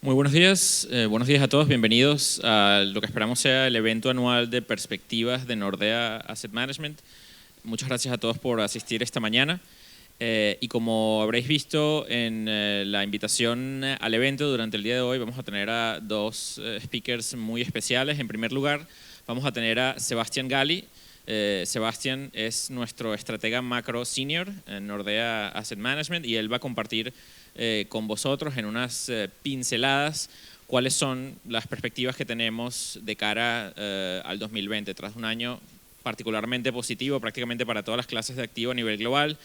Muy buenos días a todos, bienvenidos a lo que esperamos sea el evento anual de perspectivas de Nordea Asset Management. Muchas gracias a todos por asistir esta mañana. Y como habréis visto en la invitación al evento durante el día de hoy, vamos a tener a dos speakers muy especiales. En primer lugar, vamos a tener a Sebastián Gali. Sebastián es nuestro estratega macro senior en Nordea Asset Management y él va a compartir con vosotros en unas pinceladas cuáles son las perspectivas que tenemos de cara al 2020, tras un año particularmente positivo prácticamente para todas las clases de activo a nivel global.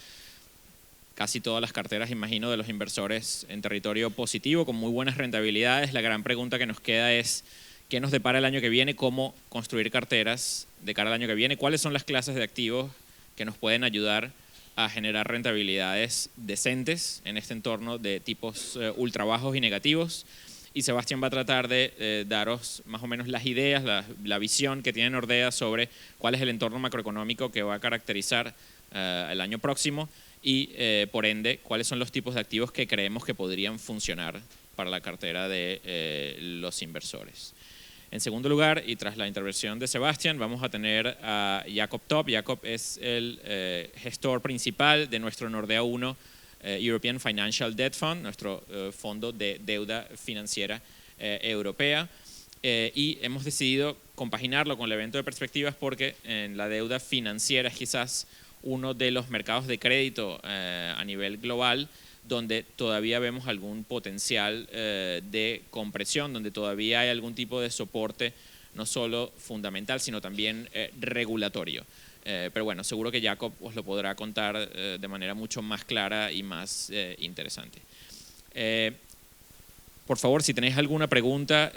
Casi todas las carteras, imagino, de los inversores en territorio positivo, con muy buenas rentabilidades. La gran pregunta que nos queda es ¿qué nos depara el año que viene? ¿Cómo construir carteras de cara al año que viene? ¿Cuáles son las clases de activos que nos pueden ayudar a generar rentabilidades decentes en este entorno de tipos ultra bajos y negativos? Y Sebastián va a tratar de daros más o menos las ideas, la visión que tiene Nordea sobre cuál es el entorno macroeconómico que va a caracterizar el año próximo y, por ende, cuáles son los tipos de activos que creemos que podrían funcionar para la cartera de los inversores. En segundo lugar, y tras la intervención de Sebastián, vamos a tener a Jacob Top. Jacob es el gestor principal de nuestro Nordea 1 European Financial Debt Fund, nuestro fondo de deuda financiera europea. Y hemos decidido compaginarlo con el evento de perspectivas porque en la deuda financiera es quizás uno de los mercados de crédito a nivel global donde todavía vemos algún potencial de compresión, donde todavía hay algún tipo de soporte, no solo fundamental, sino también regulatorio. Pero bueno, seguro que Jacob os lo podrá contar de manera mucho más clara y más interesante. Por favor, si tenéis alguna pregunta,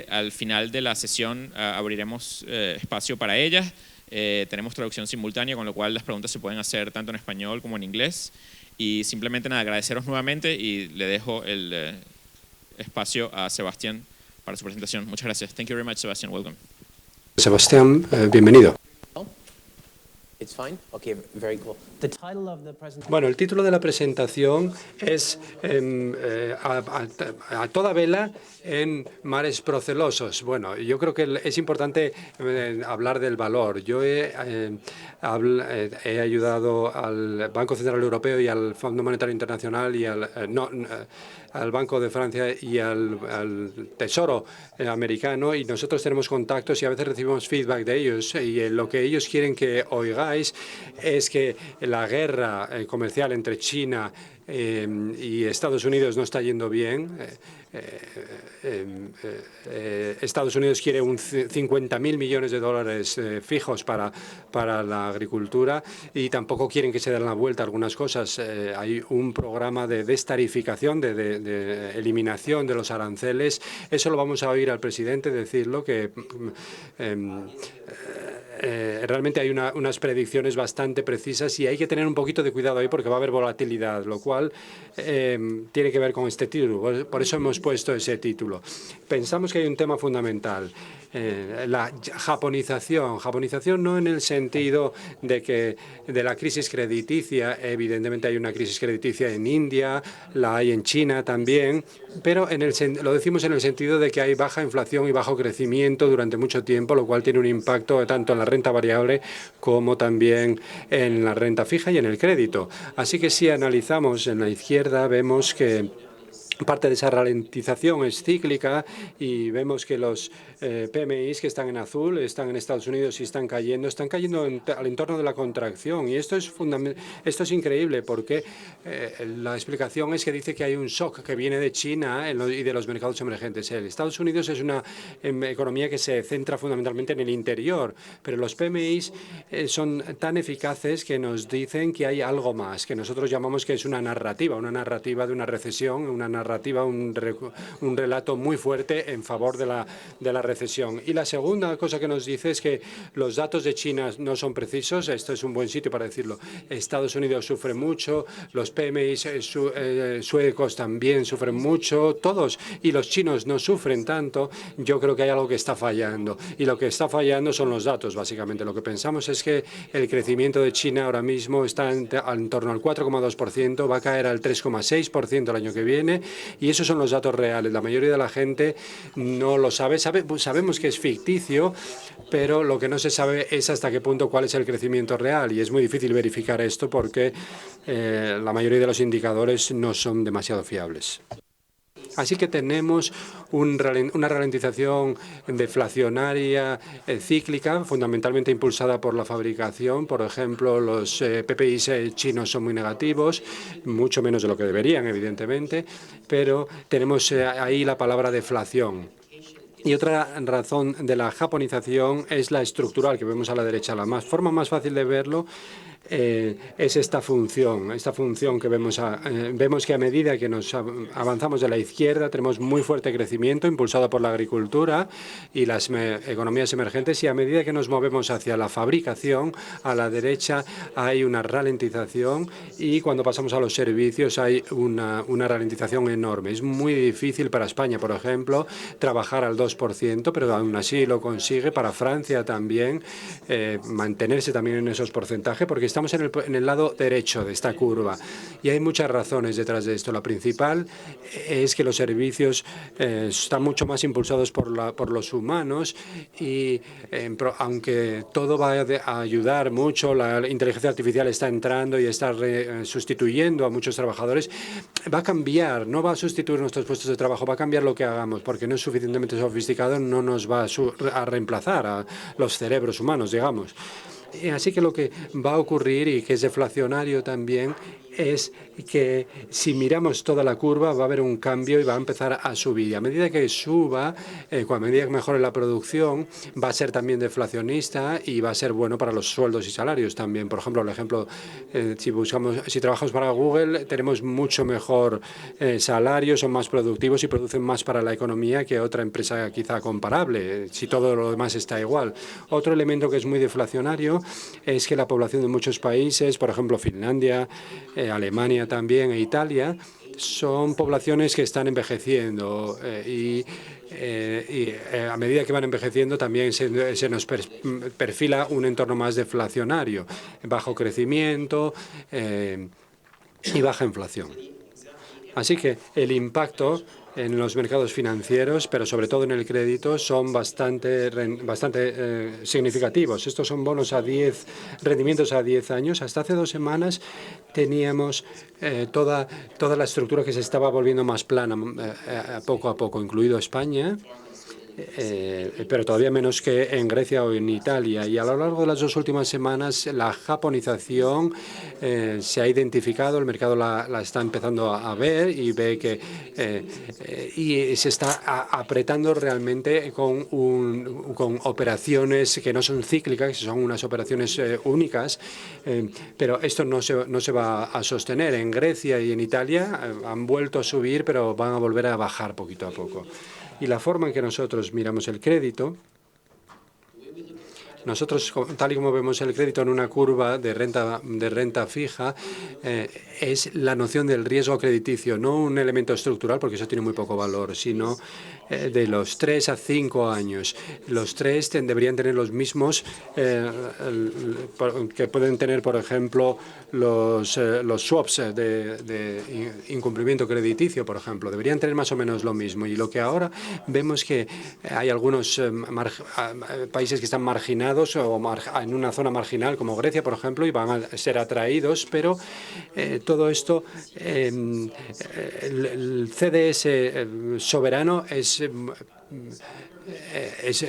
al final de la sesión abriremos espacio para ellas. Tenemos traducción simultánea, con lo cual las preguntas se pueden hacer tanto en español como en inglés. Y simplemente nada, agradeceros nuevamente y le dejo el espacio a Sebastián para su presentación. Muchas gracias. Thank you very much, Sebastián. Welcome. Sebastián, bienvenido. It's fine? Okay, very cool. The title of the presentation... Bueno, el título de la presentación es a toda vela en mares procelosos. Bueno, yo creo que es importante hablar del valor. Yo he ayudado al Banco Central Europeo y al Fondo Monetario Internacional y al Banco de Francia y al Tesoro americano, y nosotros tenemos contactos y a veces recibimos feedback de ellos, y lo que ellos quieren que oigáis es que la guerra comercial entre China y Estados Unidos no está yendo bien. Estados Unidos quiere 50.000 millones de dólares fijos para la agricultura y tampoco quieren que se den la vuelta a algunas cosas. Hay un programa de destarificación, de eliminación de los aranceles. Eso lo vamos a oír al presidente decirlo, que realmente hay unas predicciones bastante precisas y hay que tener un poquito de cuidado ahí porque va a haber volatilidad, lo cual tiene que ver con este título. Por eso hemos puesto ese título. Pensamos que hay un tema fundamental. La japonización. Japonización no en el sentido de la crisis crediticia. Evidentemente hay una crisis crediticia en India, la hay en China también, pero lo decimos en el sentido de que hay baja inflación y bajo crecimiento durante mucho tiempo, lo cual tiene un impacto tanto en la renta variable como también en la renta fija y en el crédito. Así que si analizamos en la izquierda, vemos que parte de esa ralentización es cíclica y vemos que los PMIs que están en azul están en Estados Unidos y están cayendo al entorno de la contracción. Y esto es increíble porque la explicación es que dice que hay un shock que viene de China y de los mercados emergentes. Estados Unidos es una economía que se centra fundamentalmente en el interior, pero los PMIs son tan eficaces que nos dicen que hay algo más, que nosotros llamamos que es una narrativa de una recesión, un relato muy fuerte en favor de la recesión. Y la segunda cosa que nos dice es que los datos de China no son precisos. Esto es un buen sitio para decirlo. Estados Unidos sufre mucho, los PMIs suecos también sufren mucho, todos, y los chinos no sufren tanto. Yo creo que hay algo que está fallando, y lo que está fallando son los datos, básicamente. Lo que pensamos es que el crecimiento de China ahora mismo está en torno al 4,2%, va a caer al 3,6% el año que viene, Y esos son los datos reales. La mayoría de la gente no lo sabe. Sabemos que es ficticio, pero lo que no se sabe es hasta qué punto cuál es el crecimiento real. Y es muy difícil verificar esto porque la mayoría de los indicadores no son demasiado fiables. Así que tenemos una ralentización deflacionaria cíclica, fundamentalmente impulsada por la fabricación. Por ejemplo, los PPIs chinos son muy negativos, mucho menos de lo que deberían, evidentemente, pero tenemos ahí la palabra deflación. Y otra razón de la japonización es la estructural, que vemos a la derecha. La forma más fácil de verlo es esta función que vemos que a medida que nos avanzamos de la izquierda tenemos muy fuerte crecimiento impulsado por la agricultura y las economías emergentes, y a medida que nos movemos hacia la fabricación, a la derecha hay una ralentización, y cuando pasamos a los servicios hay una ralentización enorme. Es muy difícil para España, por ejemplo, trabajar al 2%, pero aún así lo consigue. Para Francia también, mantenerse también en esos porcentajes, porque estamos en el lado derecho de esta curva. Y hay muchas razones detrás de esto. La principal es que los servicios están mucho más impulsados por los humanos, y aunque todo va a ayudar mucho, la inteligencia artificial está entrando y está sustituyendo a muchos trabajadores, va a cambiar, no va a sustituir nuestros puestos de trabajo, va a cambiar lo que hagamos, porque no es suficientemente sofisticado, no nos va a reemplazar a los cerebros humanos, digamos. Así que lo que va a ocurrir, y que es deflacionario también, es que si miramos toda la curva va a haber un cambio y va a empezar a subir. Y a medida que suba, a medida que mejore la producción, va a ser también deflacionista y va a ser bueno para los sueldos y salarios también. Por ejemplo, si trabajamos para Google, tenemos mucho mejor salario, son más productivos y producen más para la economía que otra empresa quizá comparable, si todo lo demás está igual. Otro elemento que es muy deflacionario es que la población de muchos países, por ejemplo Finlandia, Alemania también, e Italia, son poblaciones que están envejeciendo, y a medida que van envejeciendo también se nos perfila un entorno más deflacionario, bajo crecimiento y baja inflación. Así que el impacto en los mercados financieros, pero sobre todo en el crédito, son bastante significativos. Estos son bonos rendimientos a 10 años. Hasta hace 2 semanas teníamos toda la estructura que se estaba volviendo más plana poco a poco, incluido España, pero todavía menos que en Grecia o en Italia. Y a lo largo de las 2 últimas semanas, la japonización se ha identificado, el mercado la está empezando a ver, y ve que y se está apretando realmente con operaciones que no son cíclicas, que son unas operaciones únicas, pero esto no se va a sostener. En Grecia y en Italia han vuelto a subir, pero van a volver a bajar poquito a poco. Y la forma en que nosotros miramos el crédito, nosotros, tal y como vemos el crédito en una curva de renta fija, es la noción del riesgo crediticio, no un elemento estructural, porque eso tiene muy poco valor, sino de los 3 a 5 años. Los 3 deberían tener los mismos que pueden tener, por ejemplo, los swaps de incumplimiento crediticio, por ejemplo. Deberían tener más o menos lo mismo. Y lo que ahora vemos que hay algunos países que están marginados o en una zona marginal, como Grecia, por ejemplo, y van a ser atraídos, pero todo esto, el CDS soberano es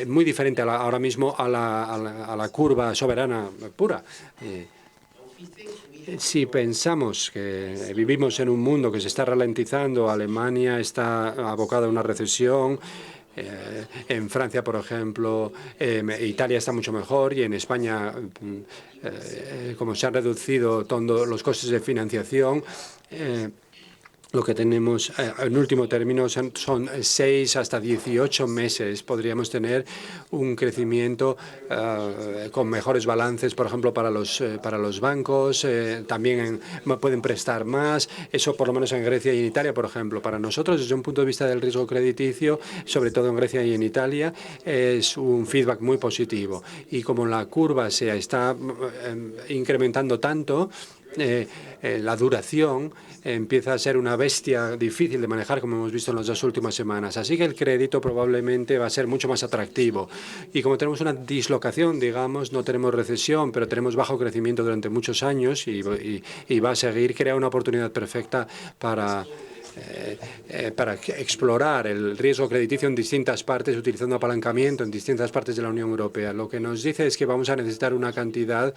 muy diferente ahora mismo a la curva soberana pura. Si pensamos que vivimos en un mundo que se está ralentizando, Alemania está abocada a una recesión, en Francia, por ejemplo, Italia está mucho mejor, y en España, como se han reducido todos los costes de financiación, lo que tenemos en último término son 6 hasta 18 meses. Podríamos tener un crecimiento con mejores balances, por ejemplo, para los bancos. También pueden prestar más. Eso por lo menos en Grecia y en Italia, por ejemplo. Para nosotros, desde un punto de vista del riesgo crediticio, sobre todo en Grecia y en Italia, es un feedback muy positivo. Y como la curva se está incrementando tanto, la duración empieza a ser una bestia difícil de manejar, como hemos visto en las 2 últimas semanas. Así que el crédito probablemente va a ser mucho más atractivo. Y como tenemos una dislocación, digamos, no tenemos recesión, pero tenemos bajo crecimiento durante muchos años y va a seguir, crea una oportunidad perfecta para explorar el riesgo crediticio en distintas partes, utilizando apalancamiento en distintas partes de la Unión Europea. Lo que nos dice es que vamos a necesitar una cantidad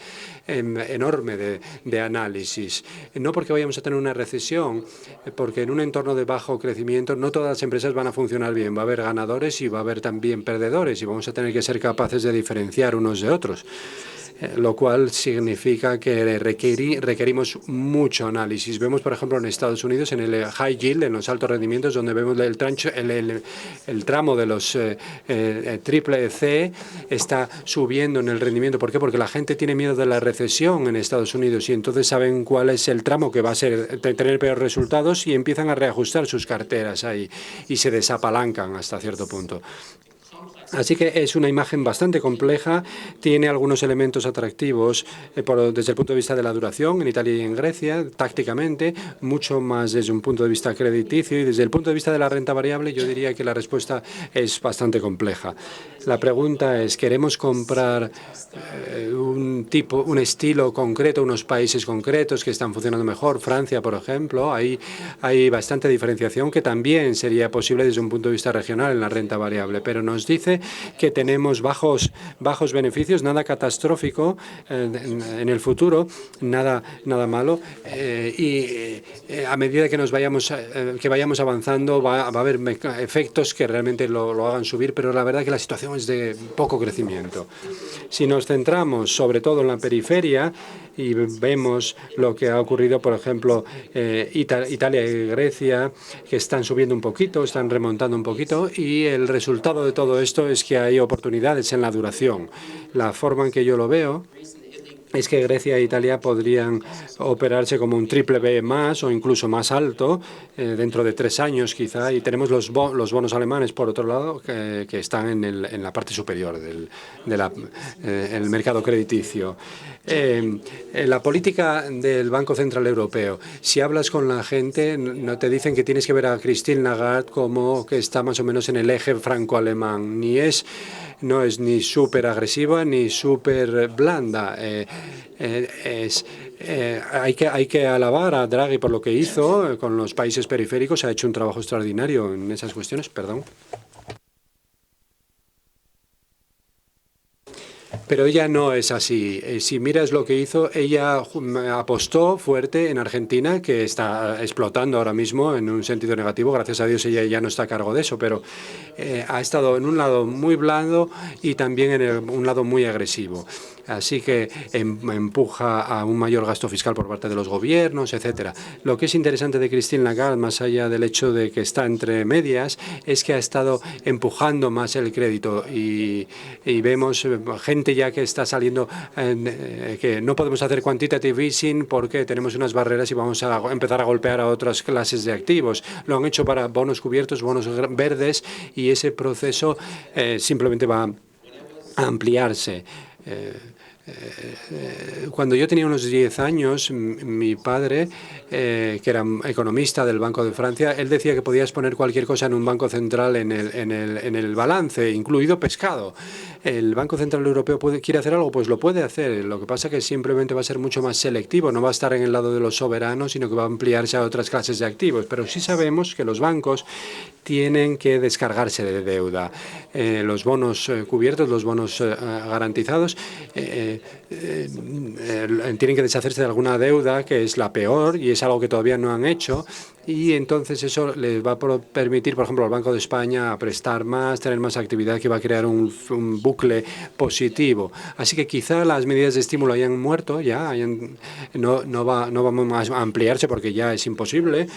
enorme de análisis. No porque vayamos a tener una recesión, porque en un entorno de bajo crecimiento no todas las empresas van a funcionar bien. Va a haber ganadores y va a haber también perdedores y vamos a tener que ser capaces de diferenciar unos de otros. Lo cual significa que requerimos mucho análisis. Vemos, por ejemplo, en Estados Unidos, en el high yield, en los altos rendimientos, donde vemos el tramo de los triple C está subiendo en el rendimiento. ¿Por qué? Porque la gente tiene miedo de la recesión en Estados Unidos y entonces saben cuál es el tramo que va a tener peores resultados y empiezan a reajustar sus carteras ahí y se desapalancan hasta cierto punto. Así que es una imagen bastante compleja, tiene algunos elementos atractivos desde el punto de vista de la duración en Italia y en Grecia, tácticamente, mucho más desde un punto de vista crediticio y desde el punto de vista de la renta variable yo diría que la respuesta es bastante compleja. La pregunta es, ¿queremos comprar un estilo concreto, unos países concretos que están funcionando mejor? Francia, por ejemplo, hay bastante diferenciación que también sería posible desde un punto de vista regional en la renta variable, pero nos dice que tenemos bajos beneficios, nada catastrófico en el futuro, nada malo, y a medida que vayamos avanzando va a haber efectos que realmente lo hagan subir, pero la verdad que la situación es de poco crecimiento. Si nos centramos sobre todo en la periferia y vemos lo que ha ocurrido, por ejemplo, Italia y Grecia, que están subiendo un poquito, están remontando un poquito, y el resultado de todo esto es que hay oportunidades en la duración. La forma en que yo lo veo es que Grecia e Italia podrían operarse como un triple B más o incluso más alto dentro de 3 años quizá, y tenemos los bonos alemanes por otro lado que están en la parte superior del mercado crediticio. La política del Banco Central Europeo, si hablas con la gente, no te dicen que tienes que ver a Christine Lagarde como que está más o menos en el eje franco-alemán, no es ni súper agresiva ni súper blanda. Hay que alabar a Draghi por lo que hizo con los países periféricos. Ha hecho un trabajo extraordinario en esas cuestiones. Perdón. Pero ella no es así. Si miras lo que hizo, ella apostó fuerte en Argentina, que está explotando ahora mismo en un sentido negativo. Gracias a Dios ella ya no está a cargo de eso, pero ha estado en un lado muy blando y también en un lado muy agresivo. Así que empuja a un mayor gasto fiscal por parte de los gobiernos, etcétera. Lo que es interesante de Christine Lagarde, más allá del hecho de que está entre medias, es que ha estado empujando más el crédito y vemos gente ya que está saliendo, que no podemos hacer quantitative easing porque tenemos unas barreras y vamos a empezar a golpear a otras clases de activos. Lo han hecho para bonos cubiertos, bonos verdes, y ese proceso simplemente va a ampliarse. Cuando yo tenía unos 10 años, mi padre, que era economista del Banco de Francia, él decía que podías poner cualquier cosa en un banco central en el balance, incluido pescado. ¿El Banco Central Europeo quiere hacer algo? Pues lo puede hacer. Lo que pasa es que simplemente va a ser mucho más selectivo, no va a estar en el lado de los soberanos, sino que va a ampliarse a otras clases de activos. Pero sí sabemos que los bancos tienen que descargarse de deuda. Los bonos cubiertos, los bonos garantizados, tienen que deshacerse de alguna deuda que es la peor y es algo que todavía no han hecho, y entonces eso les va a permitir, por ejemplo, al Banco de España a prestar más, tener más actividad, que va a crear un bucle positivo. Así que quizá las medidas de estímulo hayan muerto, no vamos a ampliarse porque ya es imposible,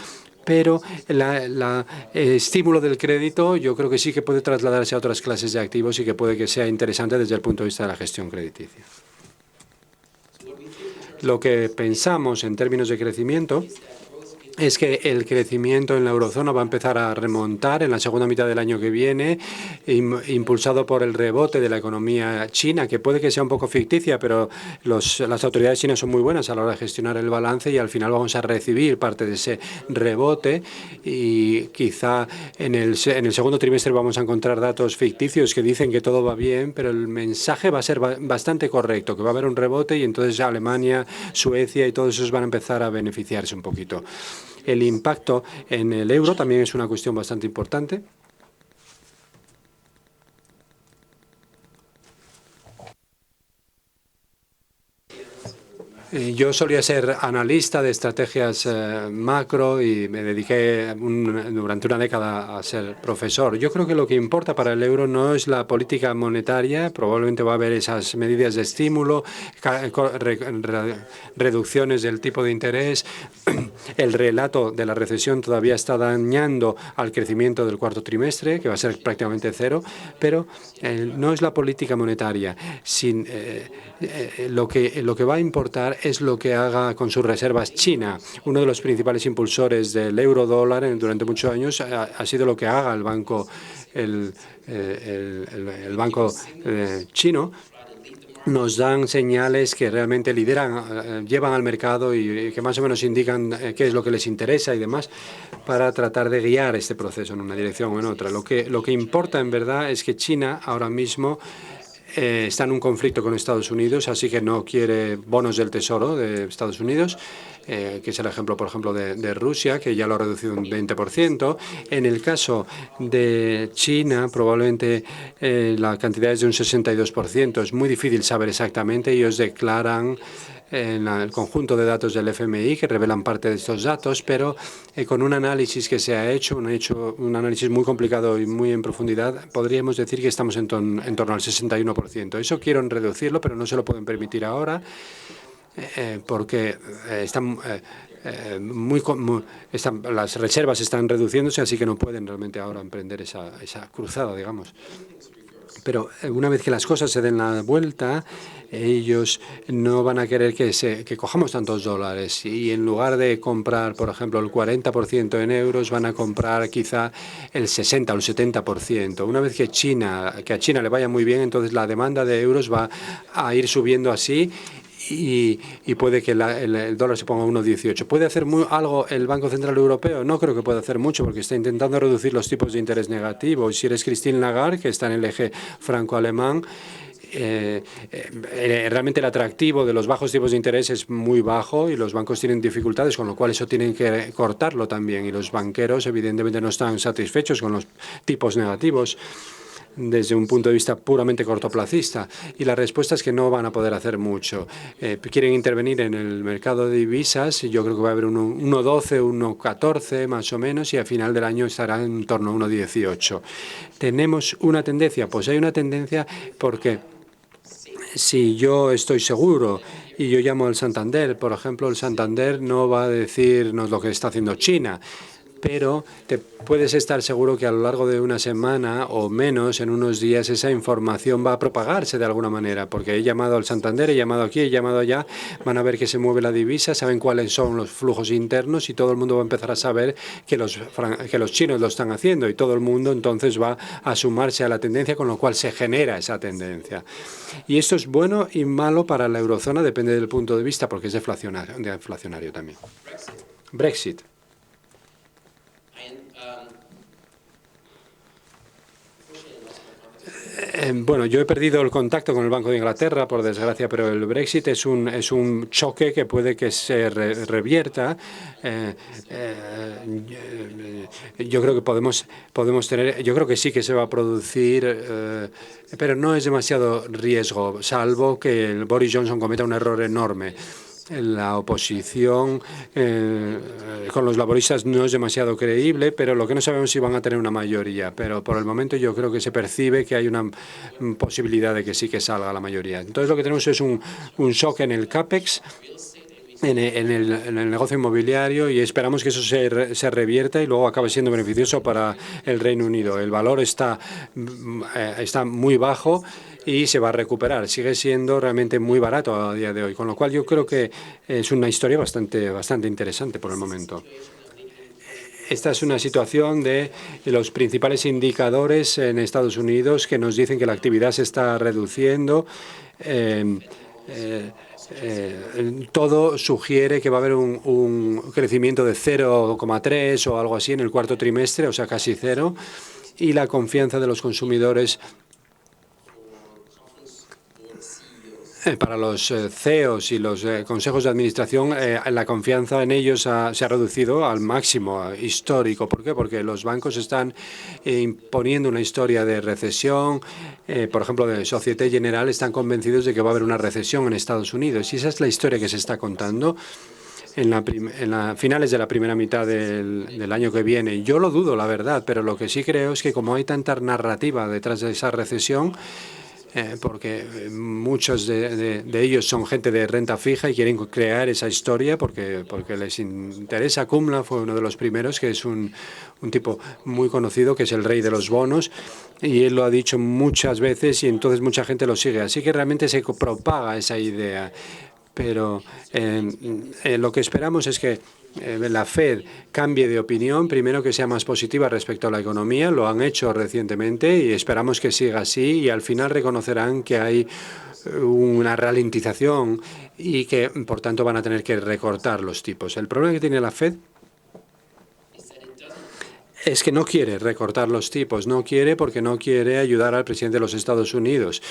pero el estímulo del crédito yo creo que sí que puede trasladarse a otras clases de activos y que puede que sea interesante desde el punto de vista de la gestión crediticia. Lo que pensamos en términos de crecimiento es que el crecimiento en la eurozona va a empezar a remontar en la segunda mitad del año que viene, impulsado por el rebote de la economía china, que puede que sea un poco ficticia, pero las autoridades chinas son muy buenas a la hora de gestionar el balance y al final vamos a recibir parte de ese rebote y quizá en el segundo trimestre vamos a encontrar datos ficticios que dicen que todo va bien, pero el mensaje va a ser bastante correcto, que va a haber un rebote y entonces Alemania, Suecia y todos esos van a empezar a beneficiarse un poquito. El impacto en el euro también es una cuestión bastante importante. Yo solía ser analista de estrategias macro y me dediqué durante una década a ser profesor. Yo creo que lo que importa para el euro no es la política monetaria, probablemente va a haber esas medidas de estímulo, reducciones del tipo de interés. El relato de la recesión todavía está dañando al crecimiento del cuarto trimestre, que va a ser prácticamente cero, pero no es la política monetaria. Lo que va a importar es lo que haga con sus reservas China. Uno de los principales impulsores del euro-dólar durante muchos años ha sido lo que haga el banco chino. Nos dan señales que realmente lideran, llevan al mercado y que más o menos indican qué es lo que les interesa y demás para tratar de guiar este proceso en una dirección o en otra. Lo que importa en verdad es que China ahora mismo está en un conflicto con Estados Unidos, así que no quiere bonos del Tesoro de Estados Unidos, que es el ejemplo, por ejemplo, de Rusia, que ya lo ha reducido un 20%. En el caso de China, probablemente la cantidad es de un 62%. Es muy difícil saber exactamente. Ellos declaran en el conjunto de datos del FMI que revelan parte de estos datos, pero con un análisis que se ha hecho, un análisis muy complicado y muy en profundidad, podríamos decir que estamos en torno al 61%. Eso quieren reducirlo, pero no se lo pueden permitir ahora porque las reservas están reduciéndose, así que no pueden realmente ahora emprender esa cruzada, digamos. Pero una vez que las cosas se den la vuelta, ellos no van a querer que cojamos tantos dólares y en lugar de comprar, por ejemplo, el 40% en euros, van a comprar quizá el 60 o el 70%. Una vez que a China le vaya muy bien, entonces la demanda de euros va a ir subiendo así. Y puede que el dólar se ponga a 1,18. ¿Puede hacer algo el Banco Central Europeo? No creo que pueda hacer mucho porque está intentando reducir los tipos de interés negativos. Si eres Christine Lagarde, que está en el eje franco-alemán, realmente el atractivo de los bajos tipos de interés es muy bajo y los bancos tienen dificultades, con lo cual eso tienen que cortarlo también. Y los banqueros evidentemente no están satisfechos con los tipos negativos desde un punto de vista puramente cortoplacista. Y la respuesta es que no van a poder hacer mucho. Quieren intervenir en el mercado de divisas. Yo creo que va a haber 1,12, 1,14 más o menos, y al final del año estará en torno a 1,18. ¿Tenemos una tendencia? Pues hay una tendencia porque si yo estoy seguro y yo llamo al Santander, por ejemplo, el Santander no va a decirnos lo que está haciendo China, pero te puedes estar seguro que a lo largo de una semana o menos, en unos días, esa información va a propagarse de alguna manera, porque he llamado al Santander, he llamado aquí, he llamado allá, van a ver que se mueve la divisa, saben cuáles son los flujos internos y todo el mundo va a empezar a saber que los chinos lo están haciendo y todo el mundo entonces va a sumarse a la tendencia, con lo cual se genera esa tendencia. Y esto es bueno y malo para la eurozona, depende del punto de vista, porque es deflacionario también. Brexit. Bueno, yo he perdido el contacto con el Banco de Inglaterra, por desgracia, pero el Brexit es un choque que puede que se revierta. Yo creo que podemos tener, yo creo que sí que se va a producir, pero no es demasiado riesgo, salvo que el Boris Johnson cometa un error enorme. La oposición con los laboristas no es demasiado creíble, pero lo que no sabemos es si van a tener una mayoría. Pero por el momento yo creo que se percibe que hay una posibilidad de que sí que salga la mayoría. Entonces lo que tenemos es un shock en el CAPEX, en el negocio inmobiliario, y esperamos que eso se revierta y luego acabe siendo beneficioso para el Reino Unido. El valor está muy bajo y se va a recuperar. Sigue siendo realmente muy barato a día de hoy, con lo cual yo creo que es una historia bastante interesante por el momento. esta es una situación de los principales indicadores en Estados Unidos que nos dicen que la actividad se está reduciendo. Todo sugiere que va a haber un crecimiento de 0,3 o algo así en el cuarto trimestre, o sea, casi cero, y la confianza de los consumidores para los CEOs y los consejos de administración, la confianza en ellos se ha reducido al máximo histórico. ¿Por qué? Porque los bancos están imponiendo una historia de recesión. Por ejemplo, de Société Générale están convencidos de que va a haber una recesión en Estados Unidos. Y esa es la historia que se está contando en finales de la primera mitad del año que viene. Yo lo dudo, la verdad, pero lo que sí creo es que como hay tanta narrativa detrás de esa recesión, porque muchos de ellos son gente de renta fija y quieren crear esa historia porque les interesa. Kumla fue uno de los primeros, que es un tipo muy conocido, que es el rey de los bonos, y él lo ha dicho muchas veces y entonces mucha gente lo sigue. Así que realmente se propaga esa idea. Pero lo que esperamos es que la Fed cambie de opinión, primero que sea más positiva respecto a la economía, lo han hecho recientemente y esperamos que siga así y al final reconocerán que hay una ralentización y que por tanto van a tener que recortar los tipos. El problema que tiene la Fed es que no quiere recortar los tipos, no quiere porque no quiere ayudar al presidente de los Estados Unidos,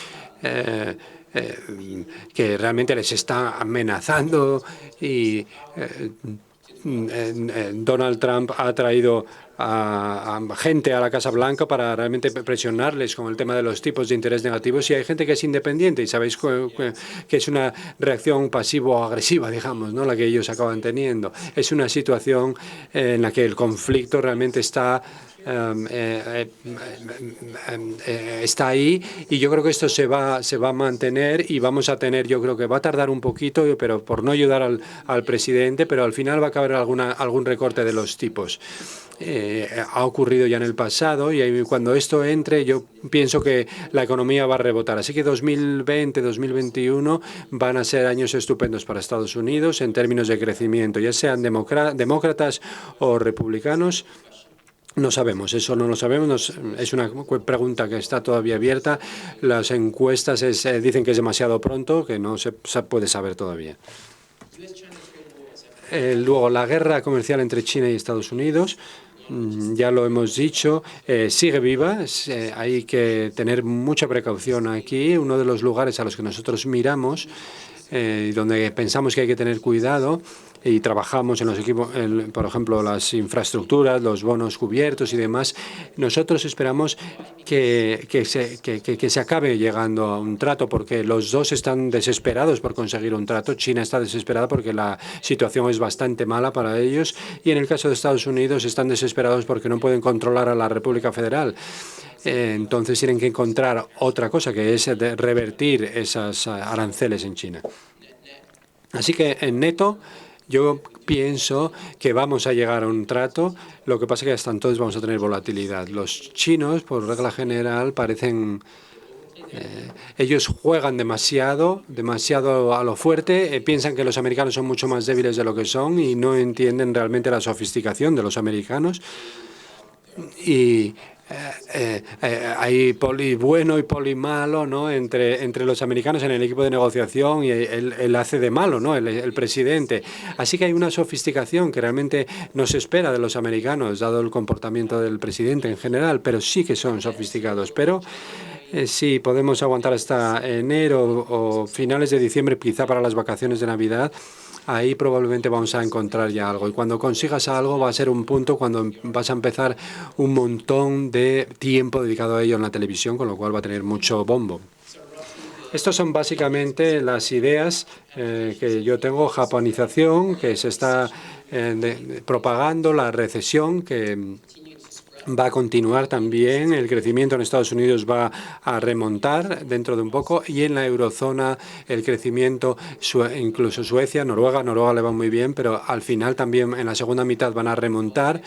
que realmente les está amenazando y Donald Trump ha traído a gente a la Casa Blanca para realmente presionarles con el tema de los tipos de interés negativos, y hay gente que es independiente y sabéis que es una reacción pasivo-agresiva, digamos, ¿no?, la que ellos acaban teniendo. Es una situación en la que el conflicto realmente está ahí, y yo creo que esto se va a mantener y vamos a tener, yo creo que va a tardar un poquito, pero por no ayudar al presidente, pero al final va a caber algún recorte de los tipos. Ha ocurrido ya en el pasado y cuando esto entre yo pienso que la economía va a rebotar. Así que 2020, 2021 van a ser años estupendos para Estados Unidos en términos de crecimiento, ya sean demócratas o republicanos. No sabemos, eso no lo sabemos, es una pregunta que está todavía abierta. Las encuestas dicen que es demasiado pronto, que no se puede saber todavía. Luego, la guerra comercial entre China y Estados Unidos, ya lo hemos dicho, sigue viva. Hay que tener mucha precaución aquí. Uno de los lugares a los que nosotros miramos y donde pensamos que hay que tener cuidado y trabajamos en los equipos, por ejemplo, las infraestructuras, los bonos cubiertos y demás, nosotros esperamos que se acabe llegando a un trato, porque los dos están desesperados por conseguir un trato. China está desesperada porque la situación es bastante mala para ellos, y en el caso de Estados Unidos están desesperados porque no pueden controlar a la República Federal. Entonces tienen que encontrar otra cosa, que es revertir esos aranceles en China. Así que en neto yo pienso que vamos a llegar a un trato. Lo que pasa es que hasta entonces vamos a tener volatilidad. Los chinos, por regla general, parecen... ellos juegan demasiado a lo fuerte, piensan que los americanos son mucho más débiles de lo que son y no entienden realmente la sofisticación de los americanos. Y hay poli bueno y poli malo, ¿no?, entre los americanos en el equipo de negociación, y él hace de malo, ¿no?, el presidente. Así que hay una sofisticación que realmente no se espera de los americanos, dado el comportamiento del presidente en general, pero sí que son sofisticados. Pero sí, podemos aguantar hasta enero o finales de diciembre, quizá para las vacaciones de Navidad. Ahí probablemente vamos a encontrar ya algo. Y cuando consigas algo va a ser un punto cuando vas a empezar un montón de tiempo dedicado a ello en la televisión, con lo cual va a tener mucho bombo. Estas son básicamente las ideas que yo tengo. Japonización, que se está propagando, la recesión, que va a continuar también, el crecimiento en Estados Unidos va a remontar dentro de un poco, y en la eurozona el crecimiento, incluso Suecia, Noruega le va muy bien, pero al final también en la segunda mitad van a remontar.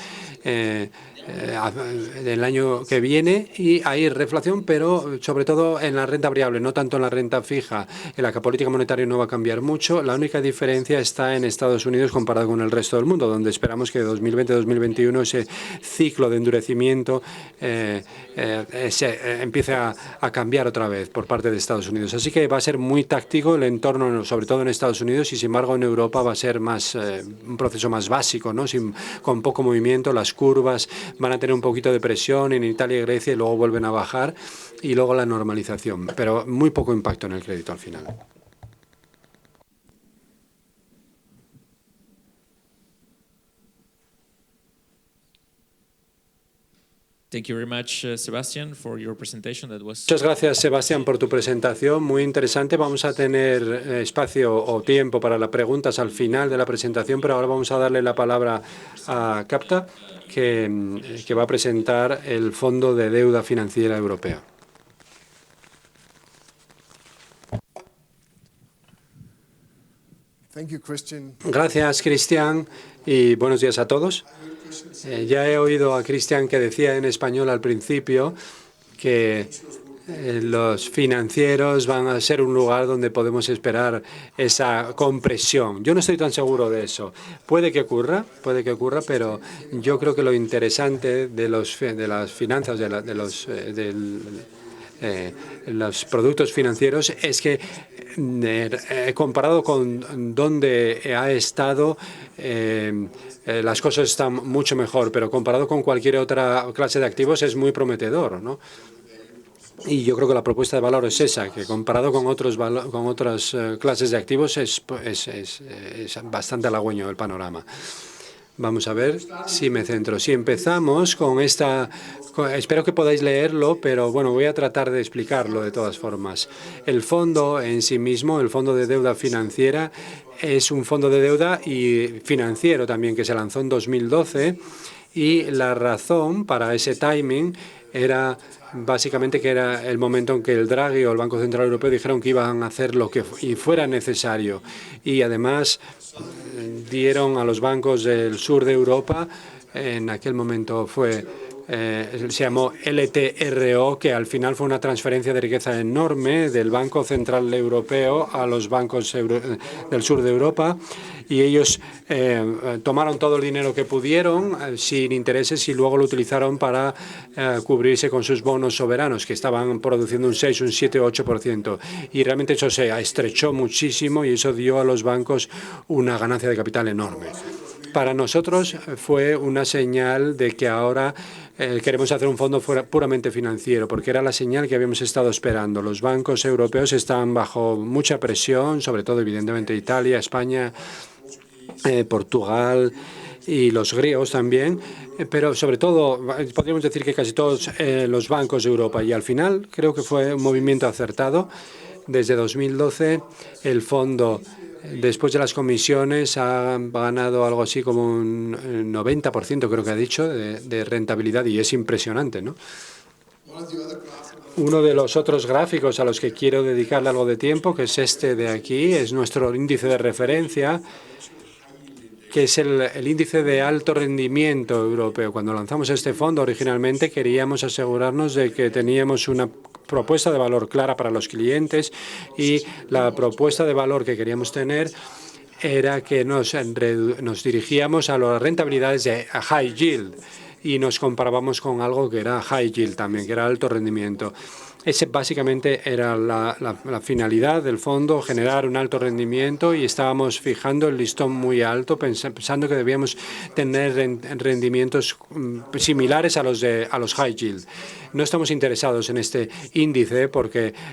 del año que viene, y hay reflación, pero sobre todo en la renta variable, no tanto en la renta fija, en la que la política monetaria no va a cambiar mucho. La única diferencia está en Estados Unidos comparado con el resto del mundo, donde esperamos que 2020-2021 ese ciclo de endurecimiento empiece a cambiar otra vez por parte de Estados Unidos. Así que va a ser muy táctico el entorno, sobre todo en Estados Unidos, y sin embargo en Europa va a ser más un proceso más básico, ¿no? Con poco movimiento, las curvas van a tener un poquito de presión en Italia y Grecia y luego vuelven a bajar y luego la normalización, pero muy poco impacto en el crédito al final. Thank you very much, Sebastian, for your presentation. Muchas gracias, Sebastián, por tu presentación. Muy interesante. Vamos a tener espacio o tiempo para las preguntas al final de la presentación, pero ahora vamos a darle la palabra a Capta, que va a presentar el Fondo de Deuda Financiera Europeo. Gracias, Cristian, y buenos días a todos. Ya he oído a Cristian que decía en español al principio que los financieros van a ser un lugar donde podemos esperar esa compresión. Yo no estoy tan seguro de eso. Puede que ocurra, pero yo creo que lo interesante de las finanzas, de los productos financieros es que comparado con donde ha estado, las cosas están mucho mejor, pero comparado con cualquier otra clase de activos es muy prometedor, ¿no? Y yo creo que la propuesta de valor es esa, que comparado con otras clases de activos es bastante halagüeño el panorama. Vamos a ver si me centro. Si empezamos con esta... Espero que podáis leerlo, pero bueno, voy a tratar de explicarlo de todas formas. El fondo en sí mismo, el Fondo de Deuda Financiera, es un fondo de deuda y financiero también que se lanzó en 2012, y la razón para ese timing era básicamente que era el momento en que el Draghi o el Banco Central Europeo dijeron que iban a hacer lo que fuera necesario, y además dieron a los bancos del sur de Europa, en aquel momento se llamó LTRO, que al final fue una transferencia de riqueza enorme del Banco Central Europeo a los bancos del sur de Europa, y ellos tomaron todo el dinero que pudieron sin intereses y luego lo utilizaron para cubrirse con sus bonos soberanos, que estaban produciendo un 6, un 7 o 8%. Y realmente eso se estrechó muchísimo y eso dio a los bancos una ganancia de capital enorme. Para nosotros fue una señal de que ahora queremos hacer un fondo puramente financiero, porque era la señal que habíamos estado esperando. Los bancos europeos están bajo mucha presión, sobre todo, evidentemente, Italia, España, Portugal y los griegos también, pero sobre todo podríamos decir que casi todos los bancos de Europa. Y al final creo que fue un movimiento acertado. Desde 2012 el fondo, después de las comisiones, ha ganado algo así como un 90%, creo que ha dicho, de rentabilidad, y es impresionante, ¿no? Uno de los otros gráficos a los que quiero dedicarle algo de tiempo, que es este de aquí, es nuestro índice de referencia, que es el índice de alto rendimiento europeo. Cuando lanzamos este fondo, originalmente queríamos asegurarnos de que teníamos una propuesta de valor clara para los clientes, y la propuesta de valor que queríamos tener era que nos dirigíamos a las rentabilidades de high yield y nos comparábamos con algo que era high yield también, que era alto rendimiento. Ese básicamente era la finalidad del fondo, generar un alto rendimiento, y estábamos fijando el listón muy alto, pensando que debíamos tener rendimientos similares a los high yield. No estamos interesados en este índice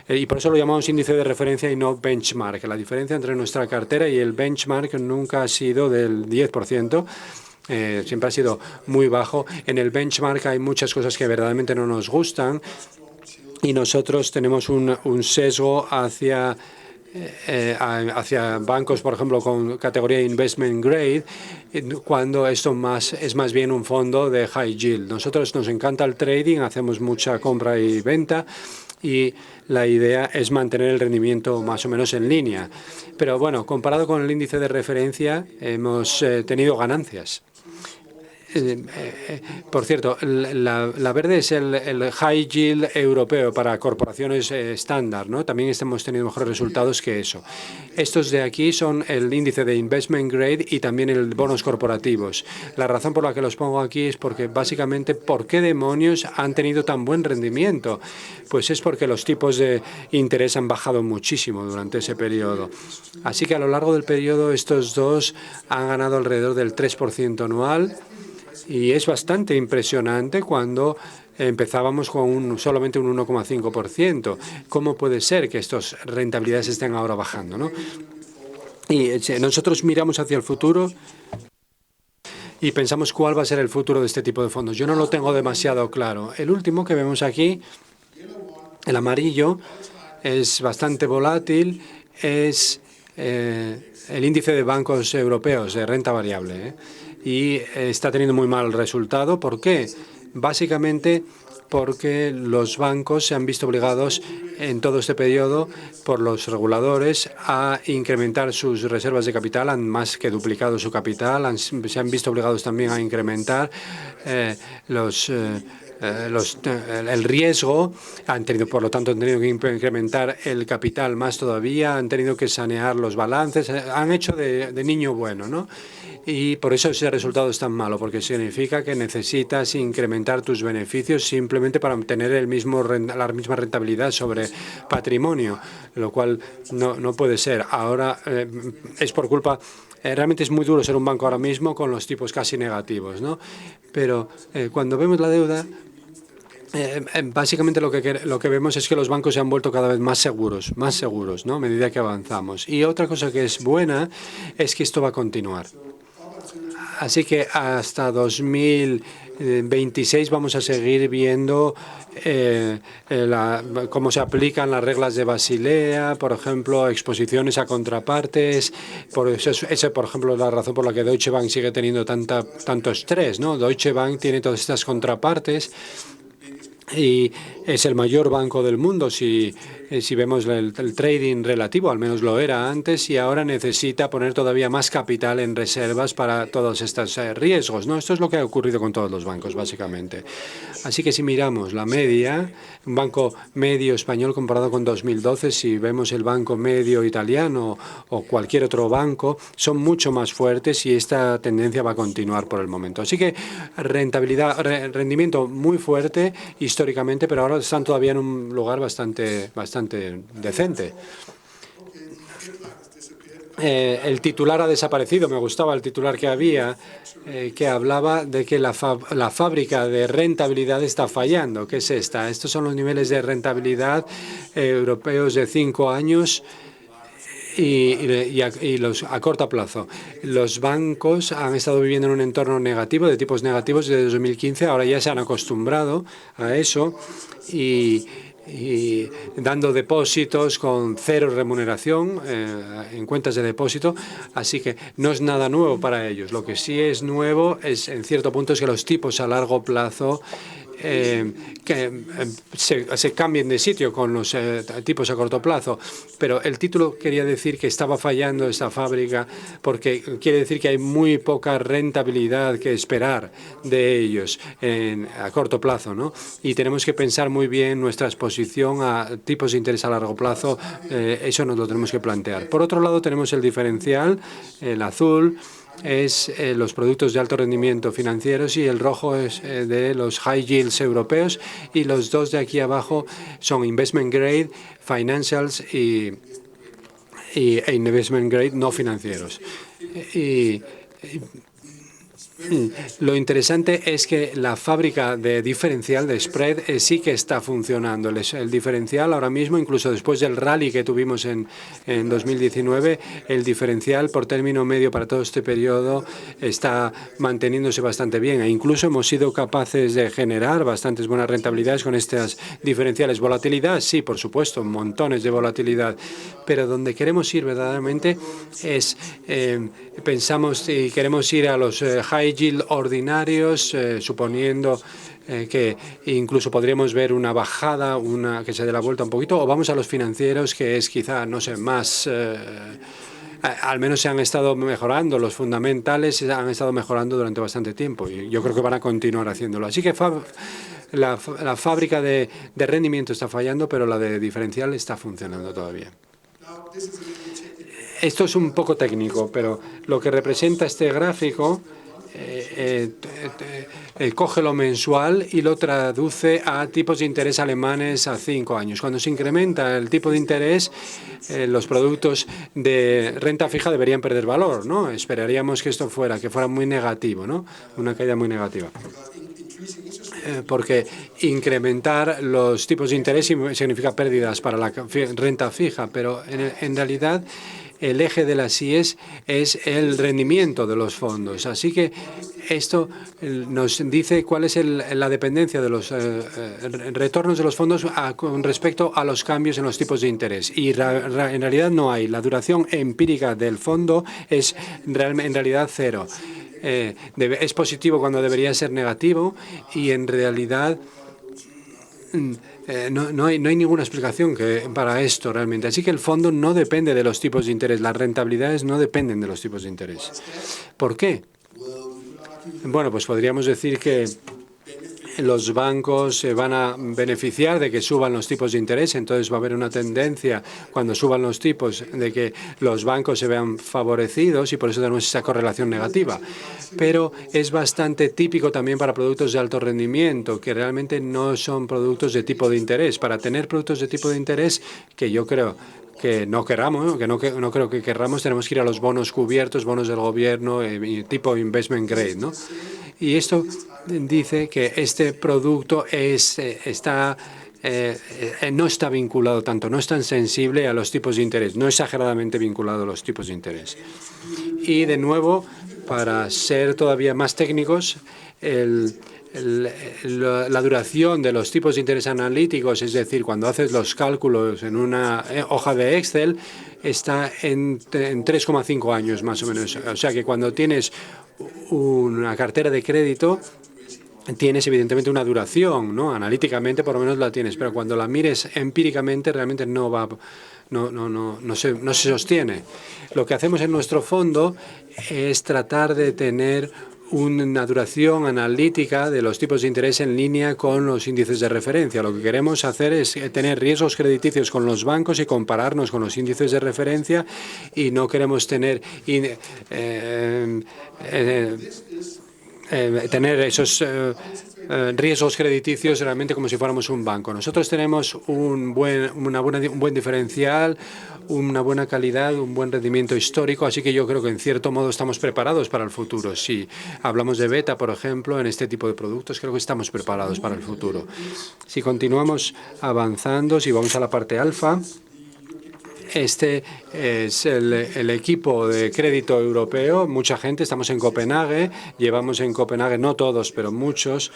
y por eso lo llamamos índice de referencia y no benchmark. La diferencia entre nuestra cartera y el benchmark nunca ha sido del 10%. Siempre ha sido muy bajo. En el benchmark hay muchas cosas que verdaderamente no nos gustan, y nosotros tenemos un sesgo hacia bancos, por ejemplo, con categoría investment grade, cuando esto es más bien un fondo de high yield. Nosotros nos encanta el trading, hacemos mucha compra y venta, y la idea es mantener el rendimiento más o menos en línea. Pero bueno, comparado con el índice de referencia, hemos tenido ganancias. Por cierto, la verde es el high yield europeo para corporaciones estándar, ¿no? También hemos tenido mejores resultados que eso. Estos de aquí son el índice de investment grade y también el bonos corporativos. La razón por la que los pongo aquí es porque básicamente, ¿por qué demonios han tenido tan buen rendimiento? Pues es porque los tipos de interés han bajado muchísimo durante ese periodo. Así que a lo largo del periodo estos dos han ganado alrededor del 3% anual. Y es bastante impresionante cuando empezábamos con solamente un 1,5%. ¿Cómo puede ser que estas rentabilidades estén ahora bajando, ¿no? Y nosotros miramos hacia el futuro y pensamos cuál va a ser el futuro de este tipo de fondos. Yo no lo tengo demasiado claro. El último que vemos aquí, el amarillo, es bastante volátil, es el índice de bancos europeos de renta variable, y está teniendo muy mal resultado. ¿Por qué? Básicamente porque los bancos se han visto obligados en todo este periodo por los reguladores a incrementar sus reservas de capital, han más que duplicado su capital, se han visto obligados también a incrementar el riesgo, por lo tanto han tenido que incrementar el capital más todavía, han tenido que sanear los balances, han hecho de niño bueno, ¿no? Y por eso ese resultado es tan malo, porque significa que necesitas incrementar tus beneficios simplemente para obtener la misma rentabilidad sobre patrimonio, lo cual no puede ser. Ahora es por culpa. Realmente es muy duro ser un banco ahora mismo con los tipos casi negativos, ¿no? Pero cuando vemos la deuda, básicamente lo que vemos es que los bancos se han vuelto cada vez más seguros, ¿no? A medida que avanzamos. Y otra cosa que es buena es que esto va a continuar. Así que hasta 2026 vamos a seguir viendo cómo se aplican las reglas de Basilea, por ejemplo, exposiciones a contrapartes. Por ejemplo, es la razón por la que Deutsche Bank sigue teniendo tanto estrés, ¿no? Deutsche Bank tiene todas estas contrapartes y es el mayor banco del mundo si vemos el trading relativo, al menos lo era antes, y ahora necesita poner todavía más capital en reservas para todos estos riesgos, ¿no? Esto es lo que ha ocurrido con todos los bancos, básicamente. Así que si miramos la media, un banco medio español comparado con 2012, si vemos el banco medio italiano o cualquier otro banco, son mucho más fuertes y esta tendencia va a continuar por el momento. Así que rendimiento muy fuerte históricamente, pero ahora están todavía en un lugar bastante decente. El titular ha desaparecido. Me gustaba el titular que había, que hablaba de que la fábrica de rentabilidad está fallando. ¿Qué es esta? Estos son los niveles de rentabilidad europeos de 5 años y los a corto plazo. Los bancos han estado viviendo en un entorno negativo, de tipos negativos desde 2015. Ahora ya se han acostumbrado a eso y dando depósitos con cero remuneración en cuentas de depósito, así que no es nada nuevo para ellos. Lo que sí es nuevo es, en cierto punto, es que los tipos a largo plazo se cambien de sitio con los tipos a corto plazo. Pero el título quería decir que estaba fallando esta fábrica porque quiere decir que hay muy poca rentabilidad que esperar de ellos a corto plazo, ¿no? Y tenemos que pensar muy bien nuestra exposición a tipos de interés a largo plazo. Eso nos lo tenemos que plantear. Por otro lado, tenemos el diferencial, el azul es los productos de alto rendimiento financieros y el rojo es de los high yields europeos, y los dos de aquí abajo son investment grade, financials e investment grade no financieros. Lo interesante es que la fábrica de diferencial de spread sí que está funcionando. El diferencial ahora mismo, incluso después del rally que tuvimos en 2019, el diferencial por término medio para todo este periodo está manteniéndose bastante bien. E incluso hemos sido capaces de generar bastantes buenas rentabilidades con estas diferenciales. Volatilidad, sí, por supuesto, montones de volatilidad. Pero donde queremos ir verdaderamente es, pensamos y queremos ir a los high yield ordinarios, suponiendo que incluso podríamos ver una bajada, que se dé la vuelta un poquito, o vamos a los financieros, que es quizá, no sé, más al menos se han estado mejorando, los fundamentales se han estado mejorando durante bastante tiempo y yo creo que van a continuar haciéndolo. Así que la fábrica de rendimiento está fallando, pero la de diferencial está funcionando todavía. Esto es un poco técnico, pero lo que representa este gráfico coge lo mensual y lo traduce a tipos de interés alemanes a 5 años. Cuando se incrementa el tipo de interés, los productos de renta fija deberían perder valor, ¿no? Esperaríamos que esto fuera muy negativo, ¿no? Una caída muy negativa. Porque incrementar los tipos de interés significa pérdidas para la renta fija, pero en realidad el eje de las IES es el rendimiento de los fondos. Así que esto nos dice cuál es la dependencia de los retornos de los fondos con respecto a los cambios en los tipos de interés. Y en realidad no hay. La duración empírica del fondo es en realidad cero. Es positivo cuando debería ser negativo y en realidad no hay ninguna explicación para esto realmente. Así que el fondo no depende de los tipos de interés. Las rentabilidades no dependen de los tipos de interés. ¿Por qué? Bueno, pues podríamos decir que los bancos se van a beneficiar de que suban los tipos de interés, entonces va a haber una tendencia cuando suban los tipos de que los bancos se vean favorecidos y por eso tenemos esa correlación negativa. Pero es bastante típico también para productos de alto rendimiento, que realmente no son productos de tipo de interés. Para tener productos de tipo de interés, que yo creo que no querramos, que no creo que querramos, tenemos que ir a los bonos cubiertos, bonos del gobierno, tipo investment grade, ¿no? Y esto dice que este producto no está vinculado tanto, no es tan sensible a los tipos de interés, no exageradamente vinculado a los tipos de interés. Y de nuevo, para ser todavía más técnicos, la duración de los tipos de interés analíticos, es decir, cuando haces los cálculos en una hoja de Excel, está en 3,5 años más o menos. O sea que cuando tienes una cartera de crédito, tienes evidentemente una duración, ¿no? Analíticamente por lo menos la tienes, pero cuando la mires empíricamente realmente no se sostiene. Lo que hacemos en nuestro fondo es tratar de tener una duración analítica de los tipos de interés en línea con los índices de referencia. Lo que queremos hacer es tener riesgos crediticios con los bancos y compararnos con los índices de referencia y no queremos tener esos riesgos crediticios realmente como si fuéramos un banco. Nosotros tenemos un buen diferencial, una buena calidad, un buen rendimiento histórico, así que yo creo que en cierto modo estamos preparados para el futuro. Si hablamos de beta, por ejemplo, en este tipo de productos, creo que estamos preparados para el futuro. Si continuamos avanzando, si vamos a la parte alfa, este es el equipo de crédito europeo. Mucha gente, estamos en Copenhague, llevamos en Copenhague, no todos, pero muchos,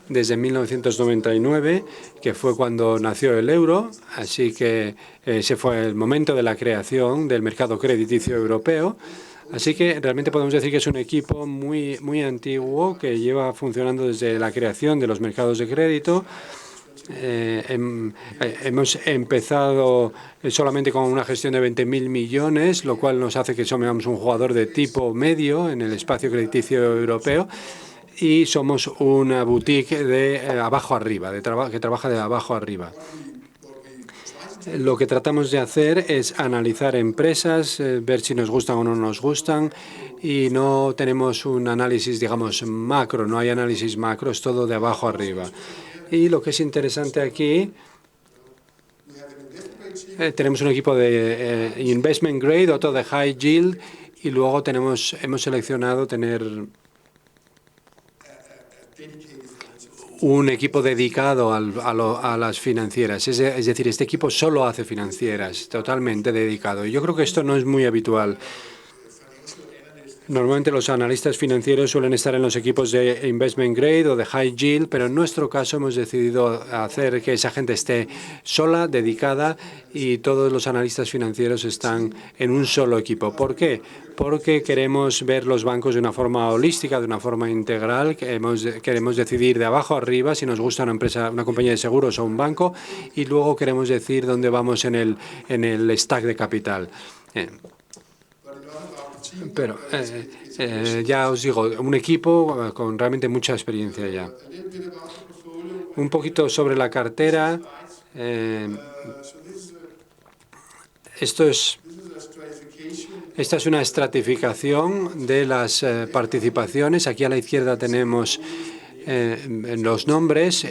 desde 1999, que fue cuando nació el euro. Así que ese fue el momento de la creación del mercado crediticio europeo. Así que realmente podemos decir que es un equipo muy antiguo que lleva funcionando desde la creación de los mercados de crédito. Hemos empezado solamente con una gestión de 20.000 millones, lo cual nos hace que somos un jugador de tipo medio en el espacio crediticio europeo y somos una boutique de abajo arriba, que trabaja de abajo arriba. Lo que tratamos de hacer es analizar empresas, ver si nos gustan o no nos gustan y no tenemos un análisis, digamos, macro, no hay análisis macro, es todo de abajo arriba. Y lo que es interesante aquí, tenemos un equipo de investment grade, otro de high yield, y luego hemos seleccionado tener un equipo dedicado a las financieras. Es decir, este equipo solo hace financieras, totalmente dedicado. Y yo creo que esto no es muy habitual. Normalmente los analistas financieros suelen estar en los equipos de investment grade o de high yield, pero en nuestro caso hemos decidido hacer que esa gente esté sola, dedicada, y todos los analistas financieros están en un solo equipo. ¿Por qué? Porque queremos ver los bancos de una forma holística, de una forma integral. Queremos decidir de abajo arriba si nos gusta una compañía de seguros o un banco, y luego queremos decir dónde vamos en el stack de capital. Pero ya os digo, un equipo con realmente mucha experiencia ya. Un poquito sobre la cartera. Esta es una estratificación de las participaciones. Aquí a la izquierda tenemos los nombres.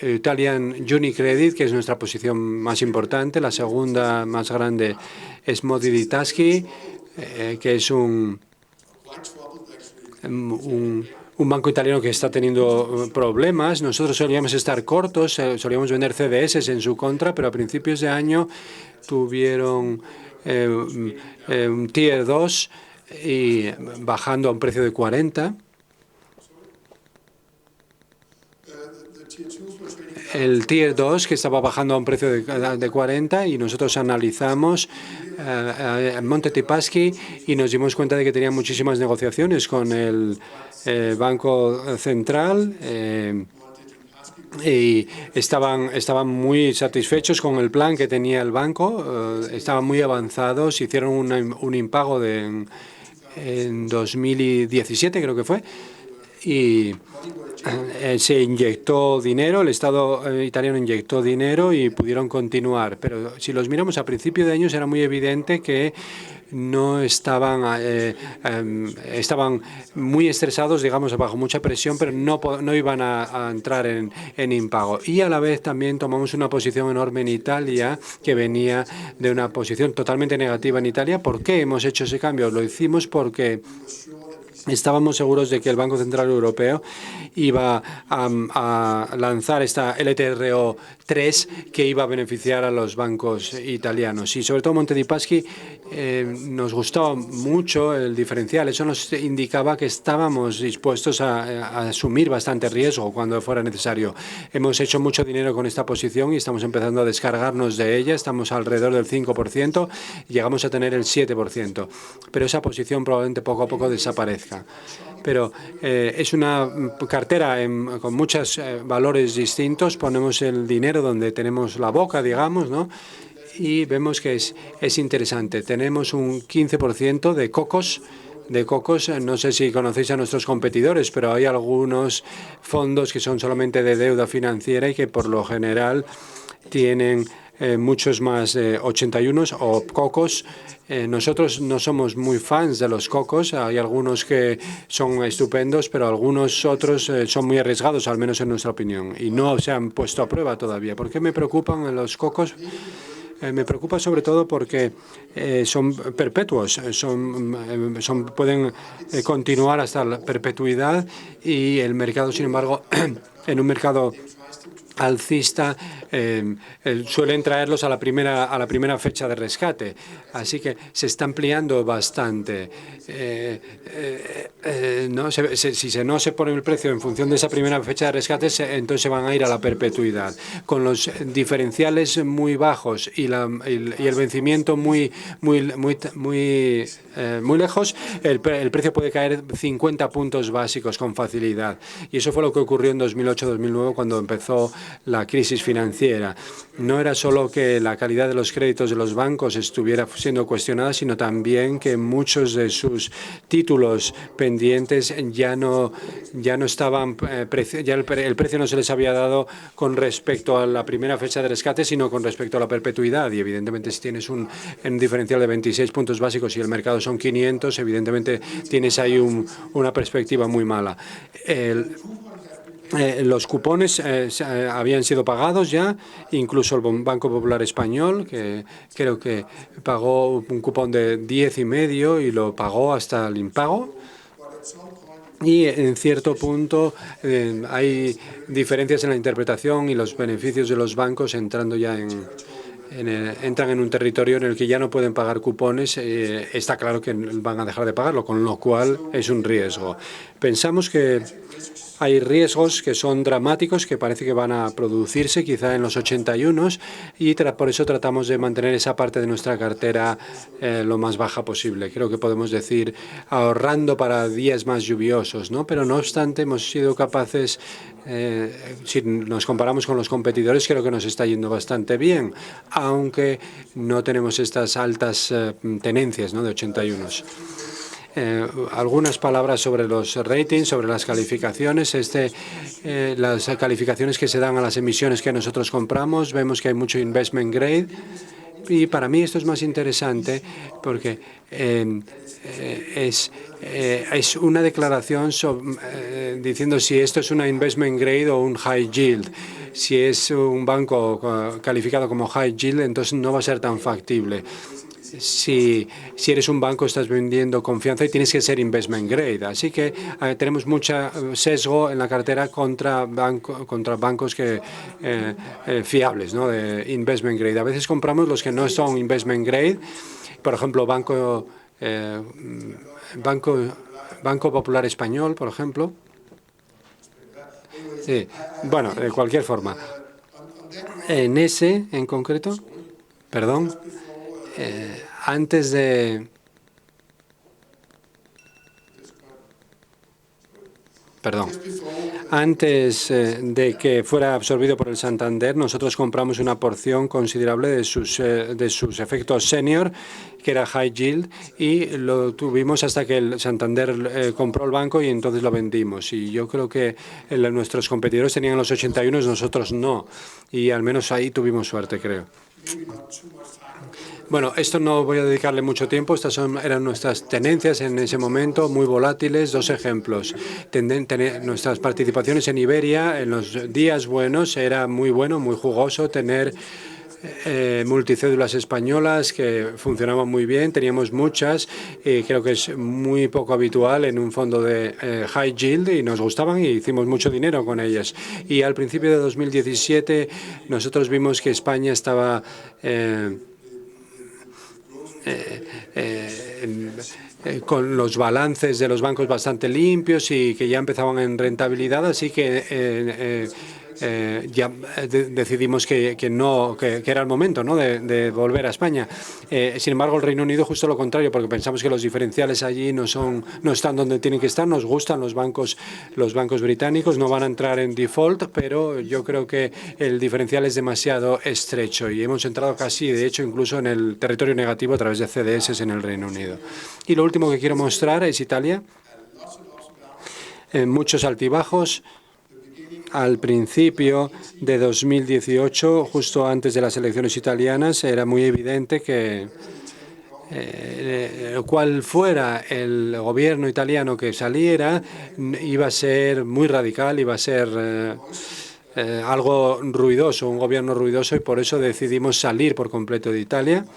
Italian Unicredit, que es nuestra posición más importante. La segunda más grande es Monte dei Paschi, que es un banco italiano que está teniendo problemas. Nosotros solíamos estar cortos, solíamos vender CDS en su contra, pero a principios de año tuvieron un Tier 2 y bajando a un precio de 40. El Tier 2 que estaba bajando a un precio de 40 y nosotros analizamos Monte dei Paschi y nos dimos cuenta de que tenía muchísimas negociaciones con el Banco Central y estaban muy satisfechos con el plan que tenía el banco, estaban muy avanzados, hicieron un impago en 2017 creo que fue, y se inyectó dinero, el Estado italiano inyectó dinero y pudieron continuar. Pero si los miramos a principio de años era muy evidente que no estaban muy estresados, digamos, bajo mucha presión, pero no iban a entrar en impago. Y a la vez también tomamos una posición enorme en Italia, que venía de una posición totalmente negativa en Italia. ¿Por qué hemos hecho ese cambio? Lo hicimos porque estábamos seguros de que el Banco Central Europeo iba a lanzar esta LTRO 3 que iba a beneficiar a los bancos italianos. Y sobre todo Monte dei Paschi nos gustó mucho el diferencial. Eso nos indicaba que estábamos dispuestos a asumir bastante riesgo cuando fuera necesario. Hemos hecho mucho dinero con esta posición y estamos empezando a descargarnos de ella. Estamos alrededor del 5%, llegamos a tener el 7%. Pero esa posición probablemente poco a poco desaparezca. Pero es una cartera con muchos valores distintos. Ponemos el dinero donde tenemos la boca, digamos, ¿no? Y vemos que es interesante. Tenemos un 15% de cocos. No sé si conocéis a nuestros competidores, pero hay algunos fondos que son solamente de deuda financiera y que por lo general tienen muchos más 81 o cocos. Nosotros no somos muy fans de los cocos. Hay algunos que son estupendos, pero algunos otros son muy arriesgados, al menos en nuestra opinión, y no se han puesto a prueba todavía. ¿Por qué me preocupan los cocos? Me preocupa sobre todo porque son perpetuos, pueden continuar hasta la perpetuidad y el mercado, sin embargo, en un mercado alcista suelen traerlos a la primera fecha de rescate, así que se está ampliando bastante. Si no se pone el precio en función de esa primera fecha de rescate, entonces se van a ir a la perpetuidad. Con los diferenciales muy bajos y el vencimiento muy lejos, el precio puede caer 50 puntos básicos con facilidad. Y eso fue lo que ocurrió en 2008-2009 cuando empezó la crisis financiera. No era solo que la calidad de los créditos de los bancos estuviera siendo cuestionada, sino también que muchos de sus títulos pendientes ya no estaban, ya el precio no se les había dado con respecto a la primera fecha de rescate, sino con respecto a la perpetuidad. Y evidentemente si tienes un diferencial de 26 puntos básicos y el mercado son 500, evidentemente tienes ahí una perspectiva muy mala. Los cupones habían sido pagados ya, incluso el Banco Popular Español, que creo que pagó un cupón de 10,5 y lo pagó hasta el impago. Y en cierto punto hay diferencias en la interpretación y los beneficios de los bancos entrando ya entran en un territorio en el que ya no pueden pagar cupones. Está claro que van a dejar de pagarlo, con lo cual es un riesgo. Pensamos que hay riesgos que son dramáticos, que parece que van a producirse quizá en los 81 y por eso tratamos de mantener esa parte de nuestra cartera lo más baja posible. Creo que podemos decir ahorrando para días más lluviosos, ¿no? Pero no obstante hemos sido capaces, si nos comparamos con los competidores, creo que nos está yendo bastante bien, aunque no tenemos estas altas tenencias, ¿no?, de 81. algunas palabras sobre los ratings, sobre las calificaciones. Las calificaciones que se dan a las emisiones que nosotros compramos, vemos que hay mucho investment grade. Y para mí esto es más interesante porque es una declaración diciendo si esto es una investment grade o un high yield. Si es un banco calificado como high yield, entonces no va a ser tan factible. Si eres un banco, estás vendiendo confianza y tienes que ser investment grade. Así que tenemos mucho sesgo en la cartera contra bancos fiables, ¿no? De investment grade. A veces compramos los que no son investment grade. Por ejemplo, Banco Popular Español, por ejemplo. Sí. Bueno, de cualquier forma. En ese, en concreto, perdón, antes de... Perdón. Antes de que fuera absorbido por el Santander, nosotros compramos una porción considerable de sus efectos senior, que era high yield, y lo tuvimos hasta que el Santander compró el banco y entonces lo vendimos. Y yo creo que nuestros competidores tenían los 81 y nosotros no. Y al menos ahí tuvimos suerte, creo. Bueno, esto no voy a dedicarle mucho tiempo. Estas eran nuestras tenencias en ese momento, muy volátiles. Dos ejemplos. Nuestras participaciones en Iberia, en los días buenos, era muy bueno, muy jugoso tener multicédulas españolas que funcionaban muy bien. Teníamos muchas. Creo que es muy poco habitual en un fondo de high yield y nos gustaban y hicimos mucho dinero con ellas. Y al principio de 2017 nosotros vimos que España estaba... con los balances de los bancos bastante limpios y que ya empezaban en rentabilidad, así que ya decidimos que era el momento, ¿no? de volver a España. Sin embargo, el Reino Unido justo lo contrario, porque pensamos que los diferenciales allí no están donde tienen que estar. Nos gustan los bancos británicos, no van a entrar en default, pero yo creo que el diferencial es demasiado estrecho y hemos entrado casi, de hecho, incluso en el territorio negativo a través de CDS en el Reino Unido. Y lo último que quiero mostrar es Italia. Muchos altibajos. Al principio de 2018, justo antes de las elecciones italianas, era muy evidente que cual fuera el gobierno italiano que saliera, iba a ser muy radical, iba a ser algo ruidoso, un gobierno ruidoso, y por eso decidimos salir por completo de Italia.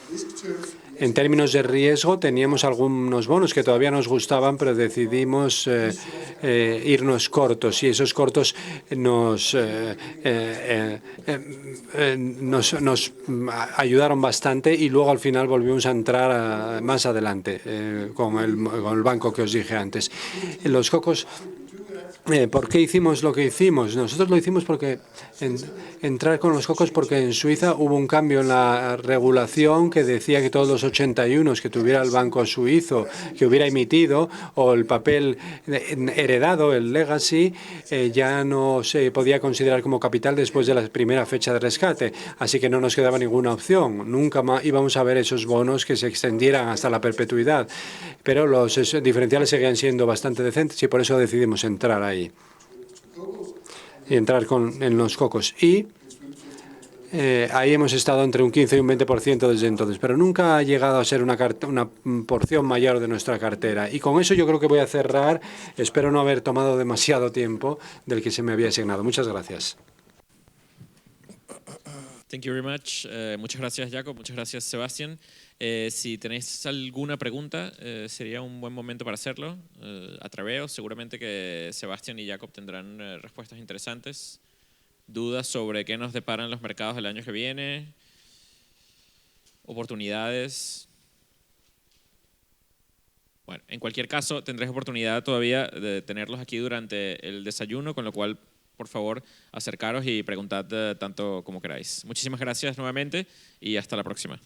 En términos de riesgo, teníamos algunos bonos que todavía nos gustaban, pero decidimos irnos cortos, y esos cortos nos ayudaron bastante, y luego al final volvimos a entrar más adelante con el banco que os dije antes. Los cocos. ¿Por qué hicimos lo que hicimos? Nosotros lo hicimos porque entrar con los cocos porque en Suiza hubo un cambio en la regulación que decía que todos los 81 que tuviera el banco suizo, que hubiera emitido, o el papel heredado, el legacy, ya no se podía considerar como capital después de la primera fecha de rescate. Así que no nos quedaba ninguna opción. Nunca más íbamos a ver esos bonos que se extendieran hasta la perpetuidad. Pero los diferenciales seguían siendo bastante decentes y por eso decidimos entrar ahí y entrar en los cocos. Y ahí hemos estado entre un 15 y un 20% desde entonces, pero nunca ha llegado a ser una porción mayor de nuestra cartera. Y con eso yo creo que voy a cerrar. Espero no haber tomado demasiado tiempo del que se me había asignado. Muchas gracias. Thank you very much. Muchas gracias, Jacob. Muchas gracias, Sebastián. Si tenéis alguna pregunta, sería un buen momento para hacerlo. Atreveos, seguramente que Sebastián y Jacob tendrán respuestas interesantes. Dudas sobre qué nos deparan los mercados el año que viene. Oportunidades. Bueno, en cualquier caso, tendréis oportunidad todavía de tenerlos aquí durante el desayuno, con lo cual, por favor, acercaros y preguntad tanto como queráis. Muchísimas gracias nuevamente y hasta la próxima.